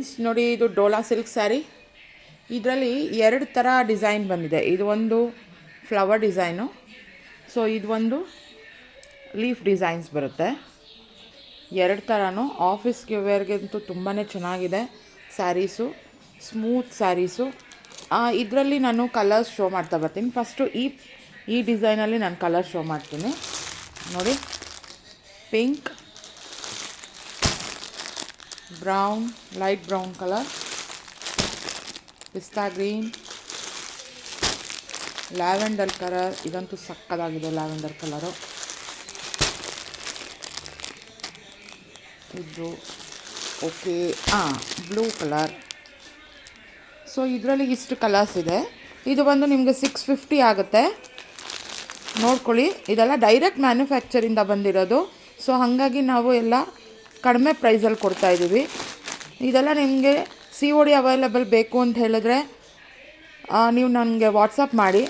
Friends ನೋಡಿ, ಇದು Dhola silk sari. ಇದರಲ್ಲಿ 2 ಥರ ಡಿಸೈನ್ ಬಂದಿದೆ. ಇದು ಒಂದು ಫ್ಲವರ್ ಡಿಸೈನು, ಸೊ ಇದು ಒಂದು ಲೀಫ್ ಡಿಸೈನ್ಸ್ ಬರುತ್ತೆ. 2 ಥರನೂ ಆಫೀಸ್ಗೆ ವೇರ್ಗಂತೂ ತುಂಬಾ ಚೆನ್ನಾಗಿದೆ ಸ್ಯಾರೀಸು, ಸ್ಮೂತ್ ಸ್ಯಾರೀಸು. ಇದರಲ್ಲಿ ನಾನು ಕಲರ್ಸ್ ಶೋ ಮಾಡ್ತಾ ಬರ್ತೀನಿ. ಫಸ್ಟು ಈ ಡಿಸೈನಲ್ಲಿ ನಾನು ಕಲರ್ ಶೋ ಮಾಡ್ತೀನಿ ನೋಡಿ. Pink, brown, light brown colour, ಪಿಸ್ತಾ ಗ್ರೀನ್, ಲ್ಯಾವೆಂಡರ್ ಕಲರ್. ಇದಂತೂ ಸಕ್ಕದಾಗಿದೆ ಲ್ಯಾವೆಂಡರ್ ಕಲರು. ಇದು ಓಕೆ, ಬ್ಲೂ ಕಲರ್. ಸೊ ಇದರಲ್ಲಿ ಇಷ್ಟು ಕಲರ್ಸ್ ಇದೆ. ಇದು ಬಂದು ನಿಮಗೆ 650 ಆಗುತ್ತೆ. ನೋಡ್ಕೊಳ್ಳಿ, ಇದೆಲ್ಲ ಡೈರೆಕ್ಟ್ ಮ್ಯಾನುಫ್ಯಾಕ್ಚರಿಂದ ಬಂದಿರೋದು. ಸೊ ಹಾಗಾಗಿ ನಾವು ಎಲ್ಲ ಕಡಿಮೆ ಪ್ರೈಸಲ್ಲಿ ಕೊಡ್ತಾಯಿದ್ದೀವಿ. ಇದೆಲ್ಲ ನಿಮಗೆ COD ಅವೈಲೇಬಲ್ ಬೇಕು ಅಂತ ಹೇಳಿದ್ರೆ ನೀವು ನನಗೆ ವಾಟ್ಸಪ್ ಮಾಡಿ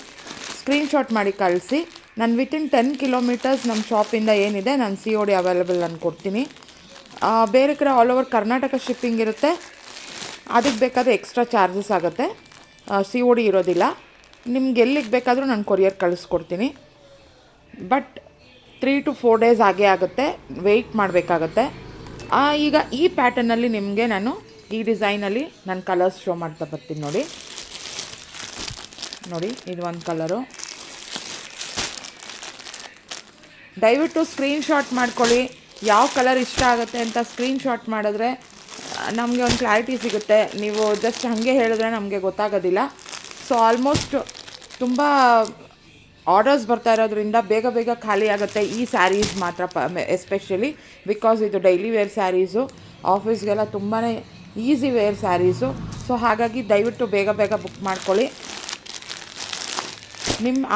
ಸ್ಕ್ರೀನ್ಶಾಟ್ ಮಾಡಿ ಕಳಿಸಿ. ನಾನು ವಿತಿನ್ 10 ಕಿಲೋಮೀಟರ್ಸ್ ನಮ್ಮ ಶಾಪಿಂದ ಏನಿದೆ ನಾನು COD ಅವೈಲೇಬಲ್ ನಾನು ಕೊಡ್ತೀನಿ. ಬೇರೆ ಕಡೆ ಆಲ್ ಓವರ್ ಕರ್ನಾಟಕ ಶಿಪ್ಪಿಂಗ್ ಇರುತ್ತೆ. ಅದಕ್ಕೆ ಬೇಕಾದರೆ ಎಕ್ಸ್ಟ್ರಾ ಚಾರ್ಜಸ್ ಆಗುತ್ತೆ. COD ಇರೋದಿಲ್ಲ. ನಿಮ್ಗೆ ಎಲ್ಲಿಗೆ ಬೇಕಾದರೂ ನಾನು ಕೊರಿಯರ್ ಕಳಿಸ್ಕೊಡ್ತೀನಿ. ಬಟ್ 3 to 4 ಡೇಸ್ ಆಗೇ ಆಗುತ್ತೆ, ವೆಯ್ಟ್ ಮಾಡಬೇಕಾಗತ್ತೆ. ಈಗ ಈ ಪ್ಯಾಟರ್ನಲ್ಲಿ ನಿಮಗೆ ನಾನು ಈ ಡಿಸೈನಲ್ಲಿ ನಾನು ಕಲರ್ಸ್ ಶೋ ಮಾಡ್ತಾ ಬರ್ತೀನಿ ನೋಡಿ. ಇದು ಒಂದು ಕಲರು. ದಯವಿಟ್ಟು ಸ್ಕ್ರೀನ್ಶಾಟ್ ಮಾಡ್ಕೊಳ್ಳಿ. ಯಾವ ಕಲರ್ ಇಷ್ಟ ಆಗುತ್ತೆ ಅಂತ ಸ್ಕ್ರೀನ್ಶಾಟ್ ಮಾಡಿದ್ರೆ ನಮಗೆ ಒಂದು ಕ್ಲಾರಿಟಿ ಸಿಗುತ್ತೆ. ನೀವು ಜಸ್ಟ್ ಹಾಗೆ ಹೇಳಿದ್ರೆ ನಮಗೆ ಗೊತ್ತಾಗೋದಿಲ್ಲ. ಸೊ ಆಲ್ಮೋಸ್ಟ್ ತುಂಬ ಆರ್ಡರ್ಸ್ ಬರ್ತಾ ಇರೋದ್ರಿಂದ ಬೇಗ ಖಾಲಿ ಆಗುತ್ತೆ ಈ ಸ್ಯಾರೀಸ್ ಮಾತ್ರ, ಎಸ್ಪೆಷಲಿ ಬಿಕಾಸ್ ಇದು ಡೈಲಿ ವೇರ್ ಸ್ಯಾರೀಸು, ಆಫೀಸ್ಗೆಲ್ಲ ತುಂಬಾ ಈಸಿ ವೇರ್ ಸ್ಯಾರೀಸು. ಸೊ ಹಾಗಾಗಿ ದಯವಿಟ್ಟು ಬೇಗ ಬುಕ್ ಮಾಡ್ಕೊಳ್ಳಿ.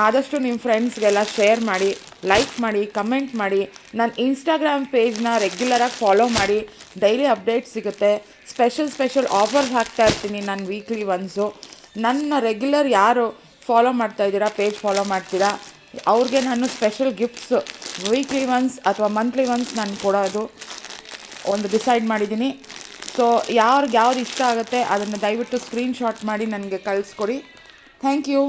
ಆದಷ್ಟು ನಿಮ್ಮ ಫ್ರೆಂಡ್ಸ್ಗೆಲ್ಲ ಶೇರ್ ಮಾಡಿ, ಲೈಕ್ ಮಾಡಿ, ಕಮೆಂಟ್ ಮಾಡಿ. ನನ್ನ ಇನ್ಸ್ಟಾಗ್ರಾಮ್ ಪೇಜ್ನ ರೆಗ್ಯುಲರಾಗಿ ಫಾಲೋ ಮಾಡಿ. ಡೈಲಿ ಅಪ್ಡೇಟ್ ಸಿಗುತ್ತೆ. ಸ್ಪೆಷಲ್ ಆಫರ್ಸ್ ಹಾಕ್ತಾ ಇರ್ತೀನಿ ನಾನು ವೀಕ್ಲಿ ಒನ್ಸು. ನನ್ನ ರೆಗ್ಯುಲರ್ ಯಾರು ಫಾಲೋ ಮಾಡ್ತಾಯಿದ್ದೀರಾ, ಪೇಜ್ ಫಾಲೋ ಮಾಡ್ತೀರಾ, ಅವ್ರಿಗೆ ನಾನು ಸ್ಪೆಷಲ್ ಗಿಫ್ಟ್ಸ್ ವೀಕ್ಲಿ ಒನ್ಸ್ ಅಥವಾ ಮಂತ್ಲಿ ಒನ್ಸ್ ನಾನು ಕೊಡೋದು ಒಂದು ಡಿಸೈಡ್ ಮಾಡಿದ್ದೀನಿ. ಸೊ ಯಾವ್ದು ಇಷ್ಟ ಆಗುತ್ತೆ ಅದನ್ನು ದಯವಿಟ್ಟು ಸ್ಕ್ರೀನ್ಶಾಟ್ ಮಾಡಿ ನನಗೆ ಕಳಿಸ್ಕೊಡಿ. Thank you.